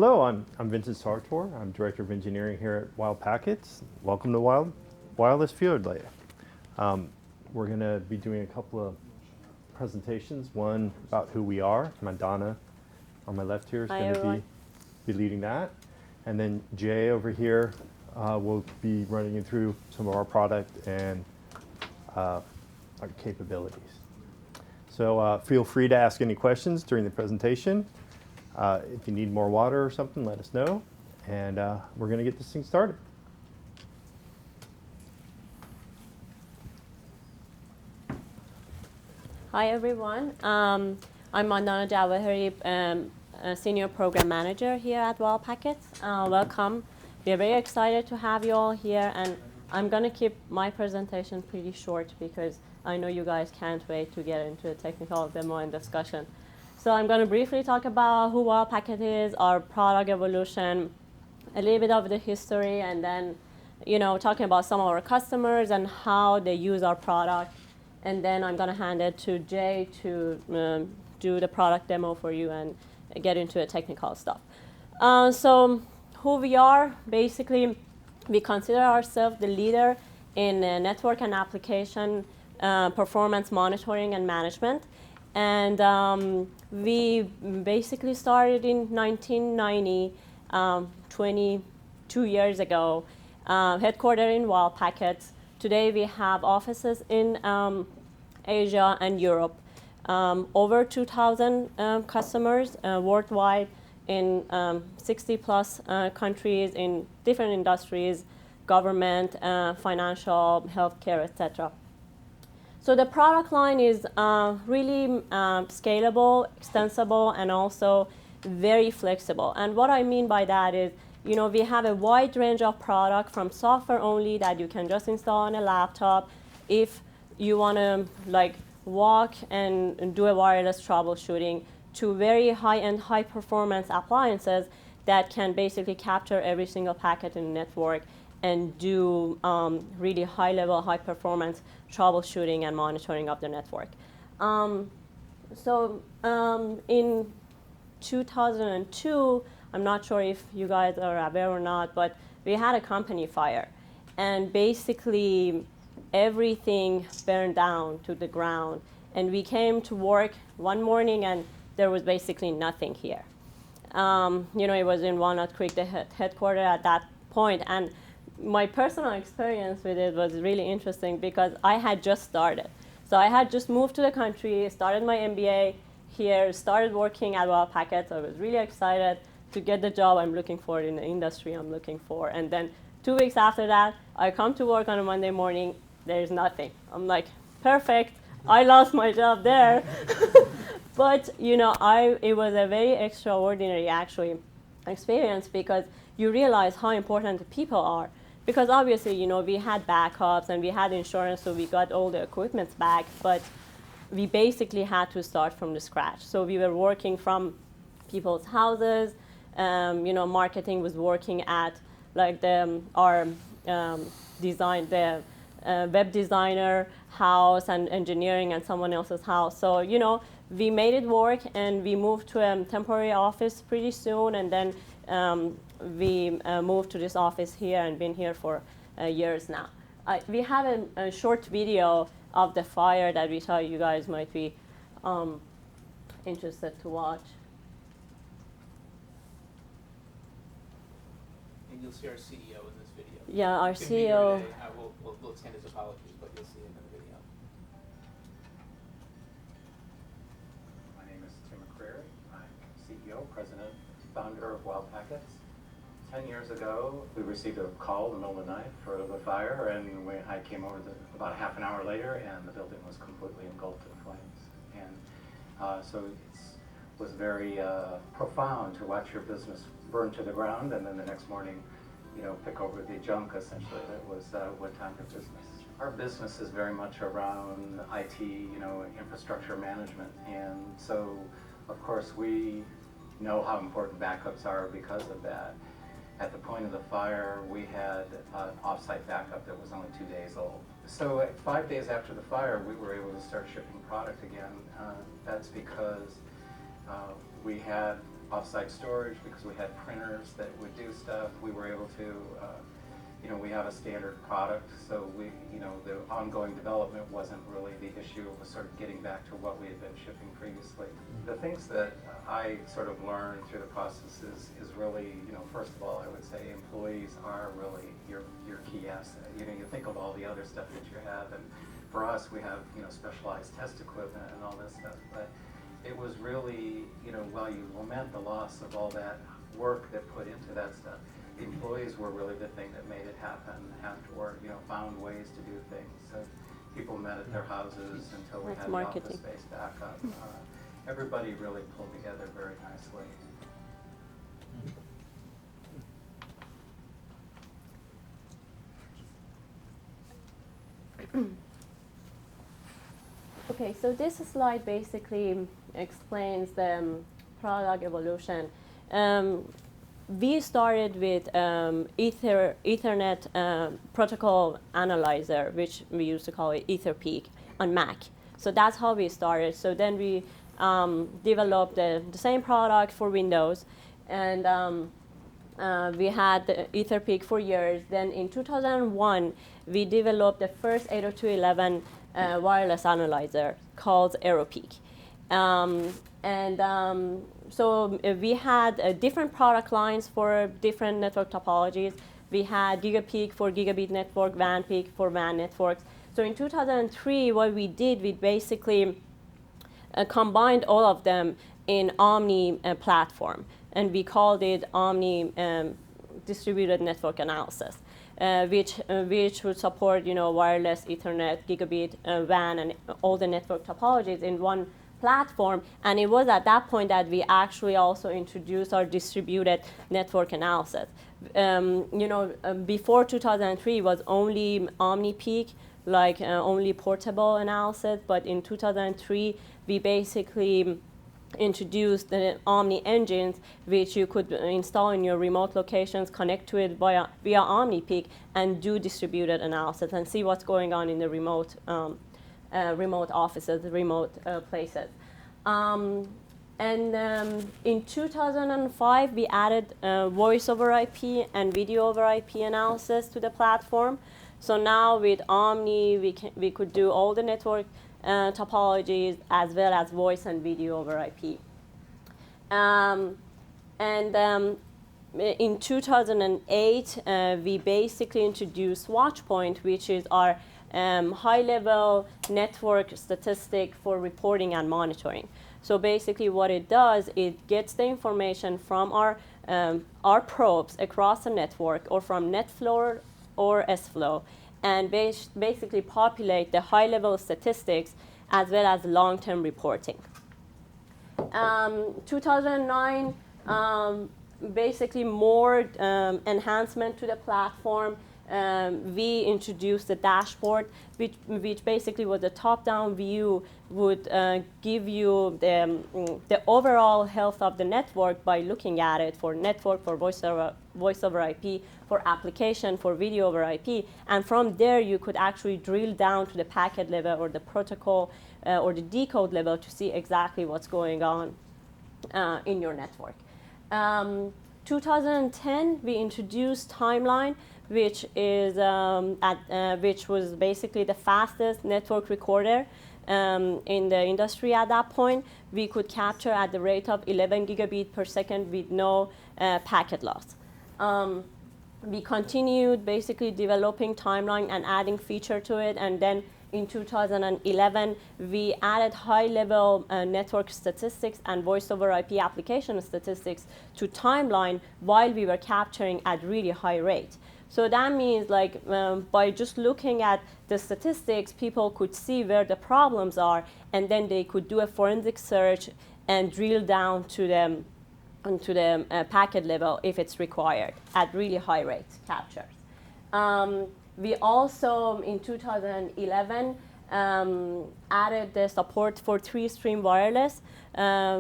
Hello, I'm Vincent Sartor. I'm Director of Engineering here at WildPackets. Welcome to Wireless Field Lab. We're going to be doing a couple of presentations. One about who we are. Mandana on my left here is going to be leading that. And then Jay over here will be running you through some of our product and our capabilities. So feel free to ask any questions during the presentation. If you need more water or something, let us know. And we're going to get this thing started. Hi, everyone. I'm Mandana Javaheri, Senior Program Manager here at WildPackets. Welcome. We're very excited to have you all here. And I'm going to keep my presentation pretty short because I know you guys can't wait to get into a technical demo and discussion. So I'm going to briefly talk about who WildPacket is, our product evolution, a little bit of the history, and then, talking about some of our customers and how they use our product. And then I'm going to hand it to Jay to do the product demo for you and get into the technical stuff. So who we are, basically, we consider ourselves the leader in network and application performance monitoring and management. And we basically started in 1990, 22 years ago, headquartered in WildPackets. Today we have offices in Asia and Europe. Over 2,000 customers worldwide in 60 plus countries in different industries, government, financial, healthcare, etc. So the product line is really scalable, extensible, and also very flexible. And what I mean by that is, we have a wide range of product from software only that you can just install on a laptop if you want to walk and do a wireless troubleshooting, to very high-end, high-performance appliances that can basically capture every single packet in the network and do really high-level, high-performance troubleshooting and monitoring of the network. In 2002, I'm not sure if you guys are aware or not, but we had a company fire. And basically, everything burned down to the ground. And we came to work one morning, and there was basically nothing here. It was in Walnut Creek, the headquarters at that point. And my personal experience with it was really interesting because I had just started. So I had just moved to the country, started my MBA here, started working at WildPackets. I was really excited to get the job I'm looking for in the industry I'm looking for. And then 2 weeks after that, I come to work on a Monday morning, there's nothing. I'm like, perfect, I lost my job there. But, it was a very extraordinary, actually, experience because you realize how important the people are. Because obviously, we had backups and we had insurance, so we got all the equipment back, but we basically had to start from the scratch. So we were working from people's houses. Marketing was working at our web designer house and engineering and someone else's house. So, we made it work and we moved to a temporary office pretty soon, and then we moved to this office here and been here for years now. We have a short video of the fire that we thought you guys might be interested to watch. And you'll see our CEO in this video. Yeah, our CEO. We'll extend his apologies, but you'll see him in the video. My name is Tim McCreary. I'm CEO, President, founder of WildPackets. 10 years ago, we received a call in the middle of the night for the fire, and I came over about half an hour later, and the building was completely engulfed in flames. And so it was very profound to watch your business burn to the ground, and then the next morning, pick over the junk, essentially. That was what time your business. Our business is very much around IT, infrastructure management, and so, of course, we know how important backups are because of that. At the point of the fire, we had an off-site backup that was only 2 days old. So 5 days after the fire, we were able to start shipping product again. That's because we had off-site storage because we had printers that would do stuff. We were able to, we have a standard product, so the ongoing development wasn't really the issue. It was sort of getting back to what we had been shipping previously. The things that I sort of learned through the process is really, first of all, I would say employees are really your key asset. You think of all the other stuff that you have, and for us, we have, specialized test equipment and all this stuff, but it was really, while you lament the loss of all that work that put into that stuff, the employees were really the thing that made it happen afterward, found ways to do things. So people met at their houses until we That's had marketing. the office space back up. Everybody really pulled together very nicely. Okay, so this slide basically explains the product evolution. We started with Ethernet protocol analyzer, which we used to call it EtherPeak on Mac. So that's how we started. So then we developed the same product for Windows, and we had the EtherPeak for years. Then in 2001, we developed the first 802.11 wireless analyzer called AeroPeak. So we had different product lines for different network topologies. We had GigaPeak for gigabit network, WANPeak for WAN networks. So in 2003, what we did, we basically combined all of them in Omni platform, and we called it Omni Distributed Network Analysis, which would support wireless, Ethernet, gigabit, WAN, and all the network topologies in one platform. And it was at that point that we actually also introduced our distributed network analysis. Before 2003 was only OmniPeak, like only portable analysis, but in 2003 we basically introduced the Omni engines, which you could install in your remote locations, connect to it via OmniPeak, and do distributed analysis and see what's going on in the remote offices, remote places. In 2005, we added voice over IP and video over IP analysis to the platform. So now with Omni, we could do all the network topologies as well as voice and video over IP. In 2008, we basically introduced WatchPoint, which is our high-level network statistic for reporting and monitoring. So basically what it does, it gets the information from our probes across the network or from NetFlow or SFlow, and basically populate the high-level statistics as well as long-term reporting. 2009, basically more enhancement to the platform. We introduced the dashboard, which basically was a top-down view, would give you the overall health of the network by looking at it for network, for voice over IP, for application, for video over IP. And from there, you could actually drill down to the packet level or the protocol or the decode level to see exactly what's going on in your network. 2010, we introduced Timeline, which was basically the fastest network recorder in the industry at that point. We could capture at the rate of 11 gigabit per second with no packet loss. We continued basically developing Timeline and adding feature to it, and then in 2011, we added high-level network statistics and voice-over IP application statistics to Timeline while we were capturing at really high rate. So that means by just looking at the statistics, people could see where the problems are, and then they could do a forensic search and drill down to the packet level if it's required at really high rate captures. We also, in 2011, added the support for 3-stream wireless,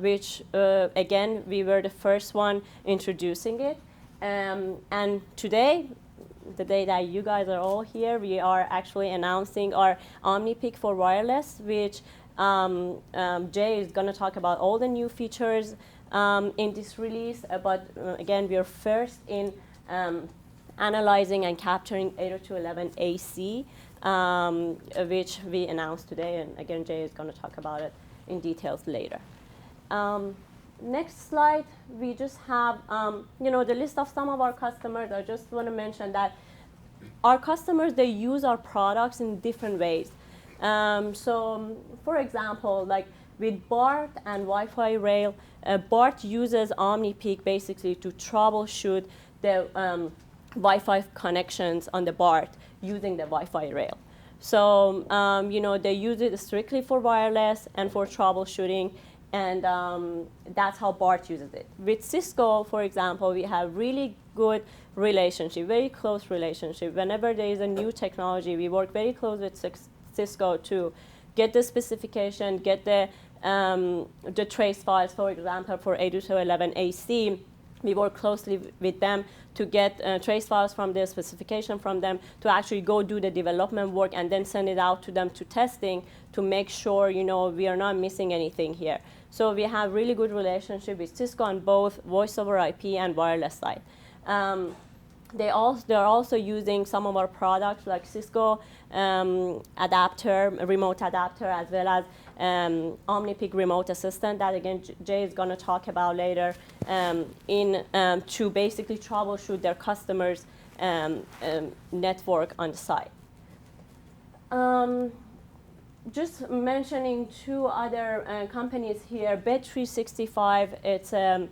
which, again, we were the first one introducing it. And today, the day that you guys are all here, we are actually announcing our OmniPeak for wireless, which Jay is going to talk about all the new features in this release, but again, we are first in analyzing and capturing 802.11ac, which we announced today, and again, Jay is going to talk about it in details later. Next slide, we just have the list of some of our customers. I just want to mention that our customers, they use our products in different ways. So, for example, like with BART and Wi-Fi rail, BART uses OmniPeak basically to troubleshoot the Wi-Fi connections on the BART using the Wi-Fi rail. So, they use it strictly for wireless and for troubleshooting, and that's how BART uses it. With Cisco, for example, we have really good relationship, very close relationship. Whenever there is a new technology, we work very close with Cisco to get the specification, get the trace files, for example, for 802.11ac. We work closely with them to get trace files from their specification from them to actually go do the development work and then send it out to them to testing to make sure we are not missing anything here. So we have really good relationship with Cisco on both voice over IP and wireless side. They're also using some of our products like Cisco adapter, remote adapter, as well as OmniPeak remote assistant that again Jay is going to talk about later to basically troubleshoot their customers' network on the site. Just mentioning two other companies here. Bet365, it's a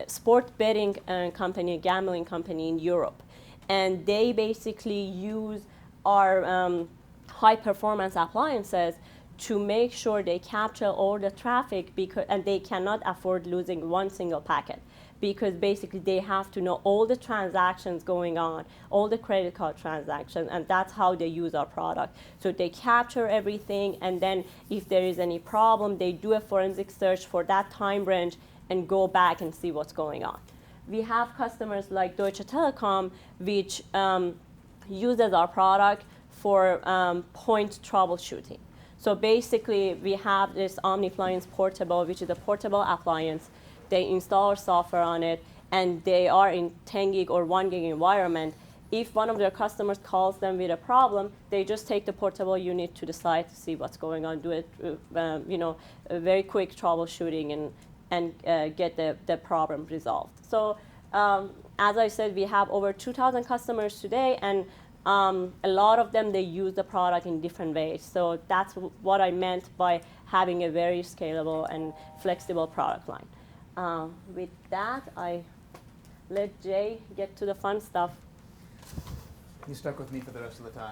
sport betting company, gambling company in Europe, and they basically use our high performance appliances to make sure they capture all the traffic and they cannot afford losing one single packet, because basically they have to know all the transactions going on, all the credit card transactions, and that's how they use our product. So they capture everything, and then if there is any problem, they do a forensic search for that time range and go back and see what's going on. We have customers like Deutsche Telekom, which uses our product for point troubleshooting. So basically, we have this OmniFliance Portable, which is a portable appliance. They install our software on it, and they are in 10 gig or 1 gig environment. If one of their customers calls them with a problem, they just take the portable unit to the site to see what's going on, do it, a very quick troubleshooting and get the problem resolved. So as I said, we have over 2,000 customers today, and a lot of them, they use the product in different ways. So that's what I meant by having a very scalable and flexible product line. With that, I let Jay get to the fun stuff. You stuck with me for the rest of the time.